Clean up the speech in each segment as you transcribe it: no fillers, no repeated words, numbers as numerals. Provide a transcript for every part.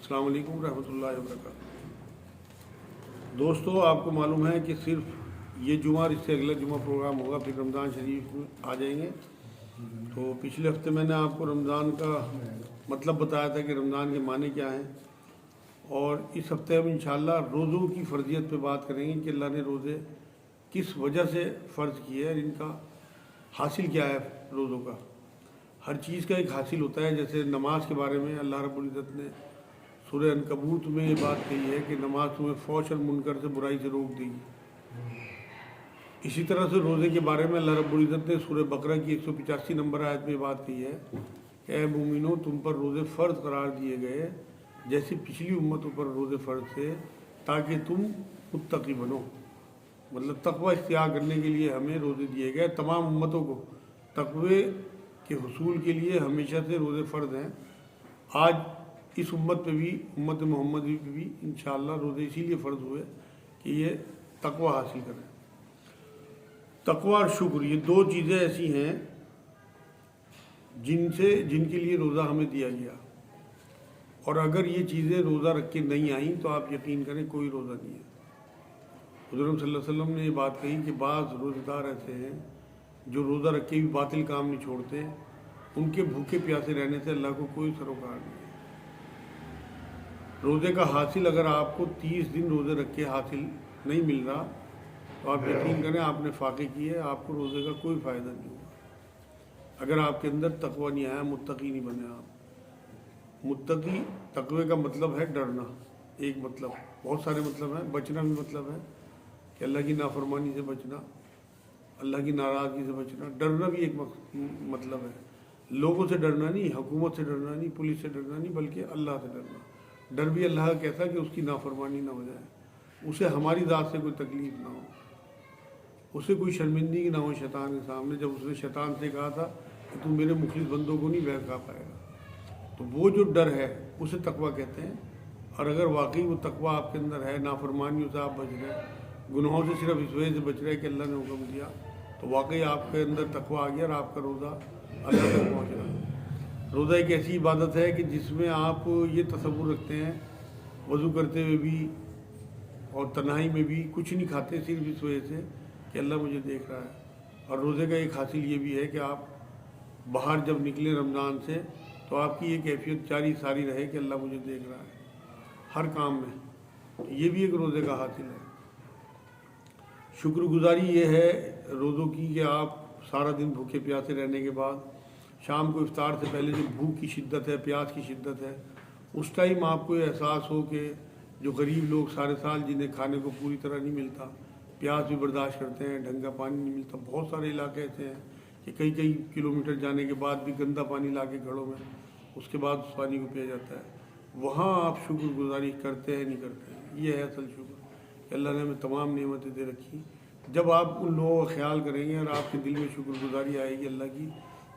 السلام علیکم ورحمۃ اللہ وبرکاتہ۔ دوستو، آپ کو معلوم ہے کہ صرف یہ جمعہ اور اس سے اگلا جمعہ پروگرام ہوگا، پھر رمضان شریف میں آ جائیں گے۔ تو پچھلے ہفتے میں نے آپ کو رمضان کا مطلب بتایا تھا کہ رمضان کے معنی کیا ہیں، اور اس ہفتے ہم انشاءاللہ روزوں کی فرضیت پہ بات کریں گے کہ اللہ نے روزے کس وجہ سے فرض کیے اور ان کا حاصل کیا ہے۔ روزوں کا ہر چیز کا ایک حاصل ہوتا ہے۔ جیسے نماز کے بارے میں اللہ رب العزت نے سورہ عنکبوت میں یہ بات کہی ہے کہ نماز تمہیں فحش اور منکر سے برائی سے روک دے گی۔ اسی طرح سے روزے کے بارے میں اللہ رب العزت نے سورہ بقرہ کی 185 نمبر آیت میں یہ بات کہی ہے کہ اے مومنو، تم پر روزے فرض قرار دیے گئے جیسے پچھلی امتوں پر روزے فرض تھے، تاکہ تم متقی بنو۔ مطلب تقوی اختیار کرنے کے لیے ہمیں روزے دیے گئے۔ تمام امتوں کو تقوی کے حصول کے لیے ہمیشہ سے روزے فرض ہیں۔ آج اس امت پہ بھی، امت محمدی پہ بھی انشاءاللہ روزے اسی لیے فرض ہوئے کہ یہ تقوی حاصل کریں۔ تقوی اور شکر، یہ دو چیزیں ایسی ہیں جن کے لیے روزہ ہمیں دیا گیا، اور اگر یہ چیزیں روزہ رکھ کے نہیں آئیں تو آپ یقین کریں کوئی روزہ نہیں ہے۔ حضور صلی اللہ علیہ وسلم نے یہ بات کہی کہ بعض روزہ دار ایسے ہیں جو روزہ رکھ کے بھی باطل کام نہیں چھوڑتے، ان کے بھوکے پیاسے رہنے سے اللہ کو کوئی سروکار نہیں ہے۔ روزے کا حاصل اگر آپ کو 30 دن روزے رکھ کے حاصل نہیں مل رہا تو آپ یقین کریں آپ نے فاقے کی ہے، آپ کو روزے کا کوئی فائدہ نہیں ہوگا۔ اگر آپ کے اندر تقوی نہیں آیا، متقی نہیں بنے آپ۔ متقی، تقوی کا مطلب ہے ڈرنا، ایک مطلب، بہت سارے مطلب ہیں۔ بچنا بھی مطلب ہے کہ اللہ کی نافرمانی سے بچنا، اللہ کی ناراضگی سے بچنا۔ ڈرنا بھی ایک مطلب ہے، لوگوں سے ڈرنا نہیں، حکومت سے ڈرنا نہیں، پولیس سے ڈرنا نہیں، بلکہ اللہ سے ڈرنا۔ ڈر بھی اللہ کا کیسا کہ اس کی نافرمانی نہ ہو جائے، اسے ہماری ذات سے کوئی تکلیف نہ ہو، اسے کوئی شرمندگی نہ ہو شیطان کے سامنے۔ جب اس نے شیطان سے کہا تھا کہ تم میرے مخلص بندوں کو نہیں بہکا پائے گا، تو وہ جو ڈر ہے اسے تقوی کہتے ہیں۔ اور اگر واقعی وہ تقوی آپ کے اندر ہے، نافرمانیوں سے آپ بچ رہے ہیں، گناہوں سے صرف اس وجہ سے بچ رہے ہیں کہ اللہ نے حکم دیا، تو واقعی آپ کے اندر تقوی آ گیا اور آپ کا روزہ اللہ تک پہنچ رہا ہے۔ روزہ ایک ایسی عبادت ہے کہ جس میں آپ یہ تصور رکھتے ہیں، وضو کرتے ہوئے بھی اور تنہائی میں بھی کچھ نہیں کھاتے، صرف اس وجہ سے کہ اللہ مجھے دیکھ رہا ہے۔ اور روزے کا ایک حاصل یہ بھی ہے کہ آپ باہر جب نکلیں رمضان سے تو آپ کی یہ کیفیت جاری ساری رہے کہ اللہ مجھے دیکھ رہا ہے ہر کام میں۔ یہ بھی ایک روزے کا حاصل ہے۔ شکر گزاری یہ ہے روزوں کی کہ آپ سارا دن بھوکے پیاسے رہنے کے بعد شام کو افطار سے پہلے جو بھوک کی شدت ہے، پیاس کی شدت ہے، اس ٹائم آپ کو یہ احساس ہو کہ جو غریب لوگ سارے سال جنہیں کھانے کو پوری طرح نہیں ملتا، پیاس بھی برداشت کرتے ہیں، ڈھنگ کا پانی نہیں ملتا، بہت سارے علاقے ایسے ہیں کہ کئی کلومیٹر جانے کے بعد بھی گندا پانی لا کے گھڑوں میں اس کے بعد اس پانی کو پیا جاتا ہے، وہاں آپ شکر گزاری کرتے ہیں نہیں کرتے ہیں؟ یہ ہے اصل شکر کہ اللہ نے ہمیں تمام نعمتیں دے رکھی۔ جب آپ ان لوگوں کا خیال کریں گے اور آپ کے دل میں شکر گزاری آئے گی اللہ کی،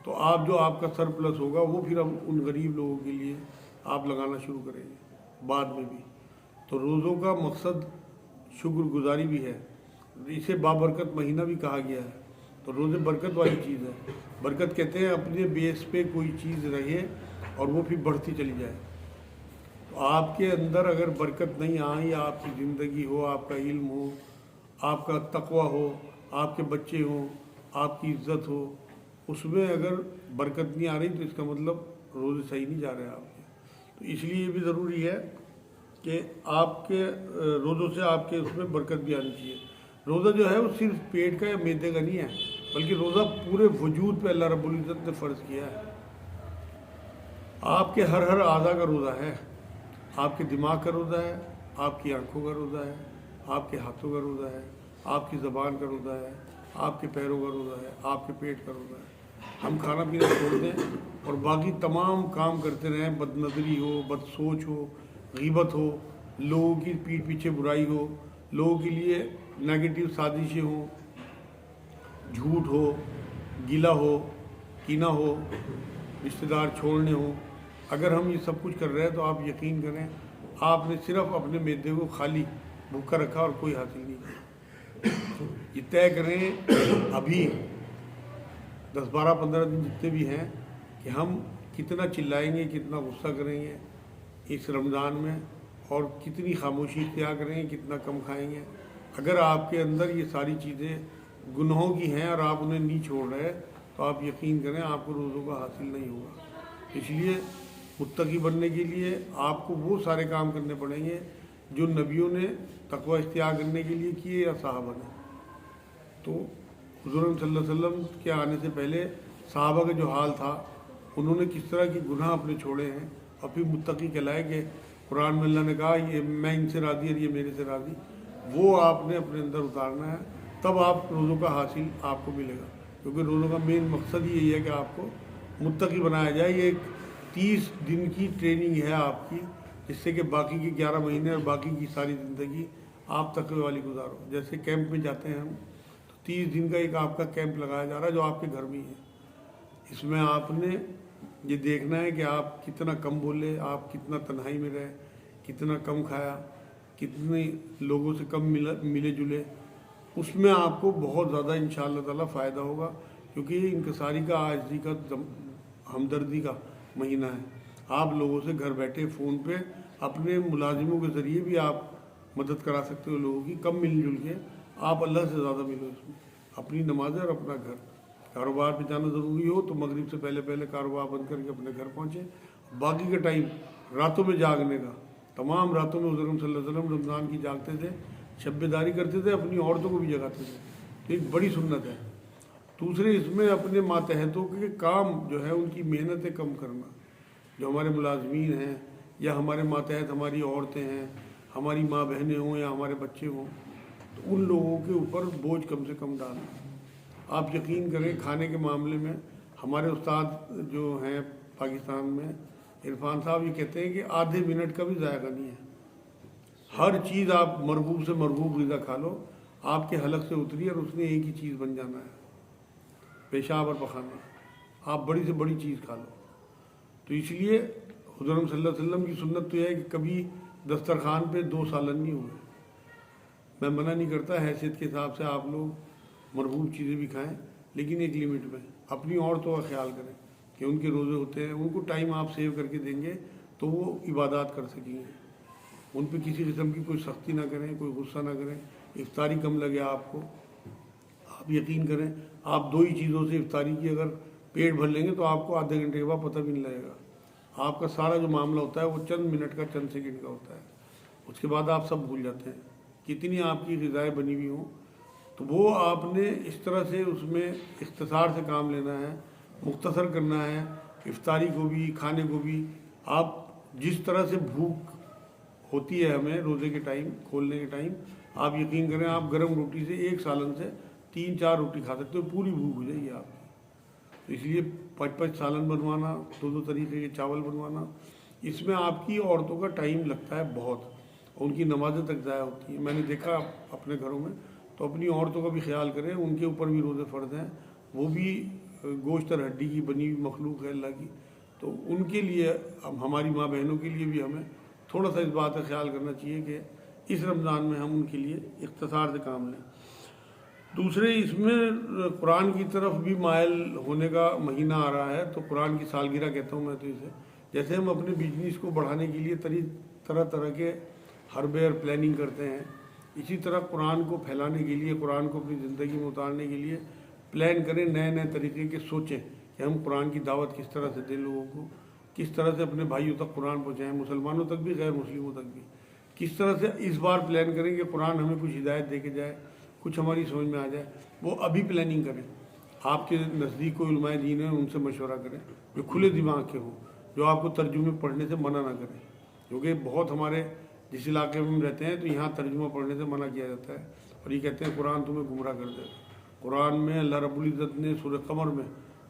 تو آپ کا سرپلس ہوگا وہ پھر ہم ان غریب لوگوں کے لیے آپ لگانا شروع کریں گے بعد میں بھی۔ تو روزوں کا مقصد شکر گزاری بھی ہے۔ اسے بابرکت مہینہ بھی کہا گیا ہے۔ تو روزے برکت والی چیز ہے۔ برکت کہتے ہیں اپنے بیس پہ کوئی چیز رہے اور وہ پھر بڑھتی چلی جائے۔ تو آپ کے اندر اگر برکت نہیں آئی، آپ کی زندگی ہو، آپ کا علم ہو، آپ کا تقوی ہو، آپ کے بچے ہوں، آپ کی عزت ہو، اس میں اگر برکت نہیں آ رہی تو اس کا مطلب روزے صحیح نہیں جا رہے آپ کے۔ تو اس لیے یہ بھی ضروری ہے کہ آپ کے روزوں سے آپ کے اس میں برکت بھی آنی چاہیے۔ روزہ جو ہے وہ صرف پیٹ کا یا معدے کا نہیں ہے، بلکہ روزہ پورے وجود پہ اللہ رب العزت نے فرض کیا ہے۔ آپ کے ہر اعضاء کا روزہ ہے۔ آپ کے دماغ کا روزہ ہے، آپ کی آنکھوں کا روزہ ہے، آپ کے ہاتھوں کا روزہ ہے، آپ کی زبان کا روزہ ہے، آپ کے پیروں کا روزہ ہے، آپ کے پیٹ کا روزہ ہے۔ ہم کھانا پینا چھوڑ دیں اور باقی تمام کام کرتے رہیں، بد نظری ہو، بد سوچ ہو، غیبت ہو، لوگوں کی پیٹھ پیچھے برائی ہو، لوگوں کے لیے نیگیٹو سازشیں ہوں، جھوٹ ہو، گلہ ہو، کینہ ہو، رشتہ دار چھوڑنے ہوں۔ اگر ہم یہ سب کچھ کر رہے ہیں تو آپ یقین کریں آپ نے صرف اپنے معدے کو خالی بھوکا رکھا اور کوئی حاصل نہیں کیا۔ یہ طے کریں ابھی 10 12 15 دن جتنے بھی ہیں کہ ہم کتنا چلائیں گے، کتنا غصہ کریں گے، اس رمضان میں اور کتنی خاموشی اختیار کریں گے، کتنا کم کھائیں گے. اگر آپ کے اندر یہ ساری چیزیں گناہوں کی ہیں اور آپ انہیں نہیں چھوڑ رہے تو آپ یقین کریں آپ کو روزوں کا حاصل نہیں ہوگا. اس لیے متقی بننے کے لیے آپ کو وہ سارے کام کرنے پڑیں گے جو نبیوں نے تقوی اختیار کرنے کے لیے کیے یا صحابہ نے. تو حضور صلی اللہ علیہ وسلم کے آنے سے پہلے صحابہ کا جو حال تھا، انہوں نے کس طرح کے گناہ اپنے چھوڑے ہیں اور پھر متقی کہلائے کہ قرآن میں اللہ نے کہا یہ میں ان سے راضی اور یہ میرے سے راضی، وہ آپ نے اپنے اندر اتارنا ہے. تب آپ روزوں کا حاصل آپ کو ملے گا، کیونکہ روزوں کا مین مقصد ہی یہی ہے کہ آپ کو متقی بنایا جائے. یہ ایک 30 دن کی ٹریننگ ہے آپ کی، جس سے کہ باقی کی 11 مہینے اور باقی کی ساری زندگی آپ تقوی والی گزارو. جیسے کیمپ میں جاتے ہیں ہم تو 30 دن کا ایک آپ کا کیمپ لگایا جا رہا ہے جو آپ کے گھر میں ہی ہے. اس میں آپ نے یہ دیکھنا ہے کہ آپ کتنا کم بولے، آپ کتنا تنہائی میں رہے، کتنا کم کھایا، کتنے لوگوں سے کم ملے جلے. اس میں آپ کو بہت زیادہ انشاءاللہ تعالیٰ فائدہ ہوگا، کیونکہ یہ انکساری کا، عاجزی کا، ہمدردی کا مہینہ ہے. آپ لوگوں سے گھر بیٹھے فون پہ اپنے ملازموں کے ذریعے بھی آپ مدد کرا سکتے ہو لوگوں کی. کم مل جل کے آپ اللہ سے زیادہ ملو اس میں. اپنی نمازیں اور اپنا گھر. کاروبار پہ جانا ضروری ہو تو مغرب سے پہلے کاروبار بند کر کے اپنے گھر پہنچے. باقی کا ٹائم راتوں میں جاگنے کا. تمام راتوں میں حضور صلی اللہ علیہ وسلم رمضان کی جاگتے تھے، شب بیداری کرتے تھے، اپنی عورتوں کو بھی جگاتے تھے. ایک بڑی سنت ہے. دوسرے اس میں اپنے ماتحتوں کے کام جو ہے ان کی محنتیں کم کرنا. جو ہمارے ملازمین ہیں یا ہمارے ماتحت ہماری عورتیں ہیں، ہماری ماں بہنیں ہوں یا ہمارے بچے ہوں، تو ان لوگوں کے اوپر بوجھ کم سے کم ڈالنا. آپ یقین کریں کھانے کے معاملے میں ہمارے استاد جو ہیں پاکستان میں، عرفان صاحب، یہ کہتے ہیں کہ آدھے منٹ کا بھی ذائقہ نہیں ہے. ہر چیز آپ مرغوب سے مرغوب غذا کھا لو، آپ کے حلق سے اتری اور اس نے ایک ہی چیز بن جانا ہے، پیشاب اور پخانہ. آپ بڑی سے بڑی چیز کھا لو. تو اس لیے حضور صلی اللہ علیہ وسلم کی سنت تو یہ ہے کہ کبھی دسترخوان پہ 2 سالن نہیں ہوئے. میں منع نہیں کرتا، حیثیت کے حساب سے آپ لوگ مرغوب چیزیں بھی کھائیں، لیکن ایک لیمٹ میں. اپنی عورتوں کا خیال کریں کہ ان کے روزے ہوتے ہیں، ان کو ٹائم آپ سیو کر کے دیں گے تو وہ عبادات کر سکیں گے. ان پہ کسی قسم کی کوئی سختی نہ کریں، کوئی غصہ نہ کریں. افطاری کم لگے آپ کو، آپ یقین کریں آپ 2 ہی چیزوں سے افطاری کی اگر پیٹ بھر لیں گے تو آپ کو آدھے گھنٹے کے بعد پتہ بھی نہیں لگے گا. آپ کا سارا جو معاملہ ہوتا ہے وہ چند منٹ کا، چند سیکنڈ کا ہوتا ہے. اس کے بعد آپ سب بھول جاتے ہیں. کتنی آپ کی غذائیں بنی ہوئی ہوں تو وہ آپ نے اس طرح سے اس میں اختصار سے کام لینا ہے، مختصر کرنا ہے. افطاری کو بھی، کھانے کو بھی آپ جس طرح سے بھوک ہوتی ہے ہمیں روزے کے ٹائم، کھولنے کے ٹائم، آپ یقین کریں آپ گرم روٹی سے 1 سالن سے 3-4 روٹی کھا سکتے ہو، پوری بھوک ہو جائے گی آپ کی. تو اس لیے 5 سالن بنوانا، 2 طریقے کے چاول بنوانا، اس میں آپ کی عورتوں کا ٹائم لگتا ہے بہت. ان کی نمازیں تک ضائع ہوتی ہیں. میں نے دیکھا اپنے گھروں میں. تو اپنی عورتوں کا بھی خیال کریں، ان کے اوپر بھی روزے فرض ہیں. وہ بھی گوشت اور ہڈی کی بنی ہوئی مخلوق ہے اللہ کی. تو ان کے لیے، ہماری ماں بہنوں کے لیے بھی ہمیں تھوڑا سا اس بات کا خیال کرنا چاہیے کہ اس رمضان میں ہم ان کے لیے اختصار سے کام لیں. دوسرے اس میں قرآن کی طرف بھی مائل ہونے کا مہینہ آ رہا ہے. تو قرآن کی سالگرہ کہتا ہوں میں تو اسے. جیسے ہم اپنے بزنس کو بڑھانے کے لیے طرح طرح کے حربے اور پلاننگ کرتے ہیں، اسی طرح قرآن کو پھیلانے کے لیے، قرآن کو اپنی زندگی میں اتارنے کے لیے پلان کریں. نئے نئے طریقے کے سوچیں کہ ہم قرآن کی دعوت کس طرح سے دیں لوگوں کو، کس طرح سے اپنے بھائیوں تک قرآن پہنچائیں، مسلمانوں تک بھی، غیر مسلموں تک بھی. کس طرح سے اس بار پلان کریں کہ قرآن ہمیں کچھ ہدایت دے کے جائے، کچھ ہماری سمجھ میں آ جائے. وہ ابھی پلاننگ کریں. آپ کے نزدیک کوئی علماء دین ہیں، ان سے مشورہ کریں جو کھلے دماغ کے ہوں، جو آپ کو ترجمے پڑھنے سے منع نہ کریں. کیونکہ بہت ہمارے جس علاقے میں ہم رہتے ہیں تو یہاں ترجمہ پڑھنے سے منع کیا جاتا ہے، اور یہ کہتے ہیں قرآن تمہیں گمراہ کر دے. قرآن میں اللہ رب العزت نے سورہ قمر میں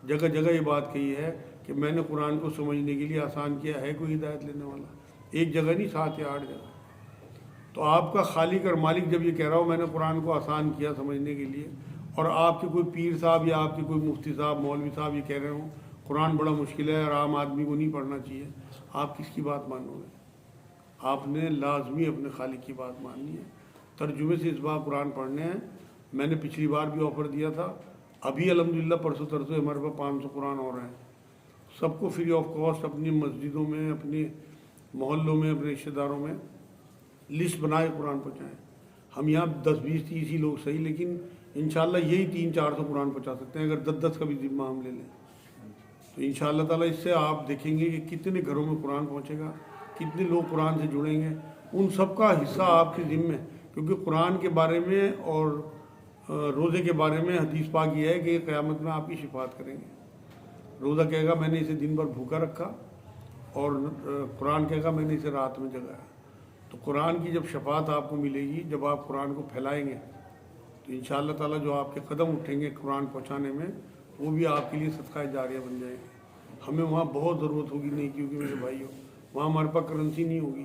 جگہ جگہ یہ بات کہی ہے کہ میں نے قرآن کو سمجھنے کے لیے آسان کیا ہے. کوئی ہدایت لینے والا ایک جگہ نہیں، 7 یا 8 جگہ. تو آپ کا خالق اور مالک جب یہ کہہ رہا ہو میں نے قرآن کو آسان کیا سمجھنے کے لیے، اور آپ کے کوئی پیر صاحب یا آپ کے کوئی مفتی صاحب، مولوی صاحب یہ کہہ رہے ہوں قرآن بڑا مشکل ہے اور عام آدمی کو نہیں پڑھنا چاہیے، آپ کس کی بات مانو گے؟ آپ نے لازمی اپنے خالق کی بات ماننی ہے. ترجمے سے اس بار قرآن پڑھنے ہیں. میں نے پچھلی بار بھی آفر دیا تھا. ابھی الحمدللہ پرسوں ترسوں ہمارے پاس 500 قرآن اور ہیں. سب کو فری آف کاسٹ اپنی مسجدوں میں، اپنی محلوں میں اپنے رشتہ داروں میں لسٹ بنا کے قرآن پہنچائیں. ہم یہاں 10 20 30 ہی لوگ صحیح، لیکن انشاءاللہ یہی 300 400 قرآن پہنچا سکتے ہیں اگر 10 کا بھی ذمہ ہم لے لیں. تو انشاءاللہ تعالیٰ اس سے آپ دیکھیں گے کہ کتنے گھروں میں قرآن پہنچے گا، کتنے لوگ قرآن سے جڑیں گے. ان سب کا حصہ آپ کے ذمہ ہے، کیونکہ قرآن کے بارے میں اور روزے کے بارے میں حدیث پاک یہ ہے کہ قیامت میں آپ کی شفاعت کریں گے. روزہ کہے گا میں نے اسے دن بھر بھوکا رکھا، اور قرآن کہے گا میں نے اسے رات میں جگایا. تو قرآن کی جب شفاعت آپ کو ملے گی، جب آپ قرآن کو پھیلائیں گے، تو انشاءاللہ تعالیٰ جو آپ کے قدم اٹھیں گے قرآن پہنچانے میں، وہ بھی آپ کے لیے صدقہ جاریہ بن جائے گی. ہمیں وہاں بہت ضرورت ہوگی نیکیوں کی میرے بھائیوں، وہاں ہمارے پاس کرنسی نہیں ہوگی.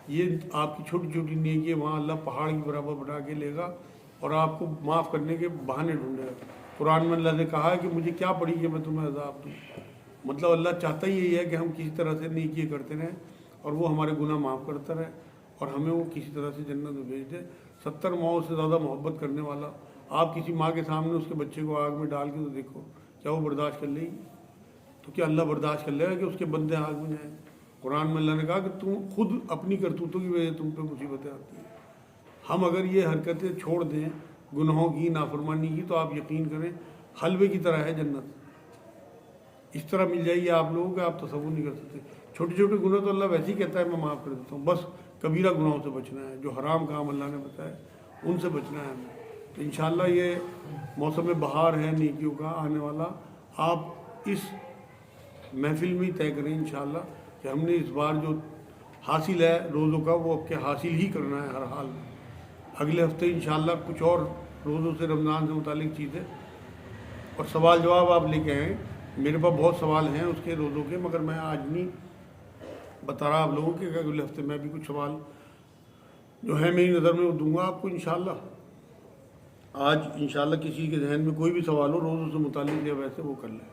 یہ آپ کی چھوٹی چھوٹی نیکی وہاں اللہ پہاڑ کی برابر بنا کے لے گا اور آپ کو معاف کرنے کے بہانے ڈھونڈے گا. قرآن میں اللہ نے کہا ہے کہ مجھے کیا پڑی کہ میں تمہیں عذاب دوں. مطلب اللہ چاہتا ہی یہی ہے کہ ہم کسی طرح سے نیکی کرتے رہیں اور وہ ہمارے گناہ معاف کرتا رہے اور ہمیں وہ کسی طرح سے جنت میں بھیج دے. 70 ماؤں سے زیادہ محبت کرنے والا، آپ کسی ماں کے سامنے اس کے بچے کو آگ میں ڈال کے تو دیکھو، کیا وہ برداشت کر لے گی؟ تو کیا اللہ برداشت کر لے گا کہ اس کے بندے آگ میں جائیں؟ قرآن میں اللہ نے کہا کہ تم خود اپنی کرتوتوں کی وجہ سے تم پہ مصیبتیں آتی ہیں. ہم اگر یہ حرکتیں چھوڑ دیں گناہوں کی، نافرمانی کی، تو آپ یقین کریں حلوے کی طرح ہے جنت. اس طرح مل جائے گی آپ لوگوں کہ آپ تصور نہیں کر سکتے. چھوٹے چھوٹے گناہ تو اللہ ویسے ہی کہتا ہے میں معاف کر دیتا ہوں، بس کبیرہ گناہوں سے بچنا ہے، جو حرام کام اللہ نے بتایا ان سے بچنا ہے ہمیں. تو انشاءاللہ یہ موسم بہار ہے نیکیوں کا آنے والا. آپ اس محفل میں ہی طے کریں انشاءاللہ کہ ہم نے اس بار جو حاصل ہے روزوں کا وہ اب کے حاصل ہی کرنا ہے ہر حال میں. اگلے ہفتے انشاءاللہ کچھ اور روزوں سے رمضان سے متعلق چیزیں اور سوال جواب آپ لے کے آئیں. میرے پاس بہت سوال ہیں اس کے روزوں کے، مگر میں آج نہیں بتا رہا آپ لوگوں کے، اگلے ہفتے میں بھی کچھ سوال جو ہے میری نظر میں وہ دوں گا آپ کو انشاءاللہ. آج انشاءاللہ کسی کے ذہن میں کوئی بھی سوال ہو روزوں سے متعلق یا ویسے وہ کر لیں.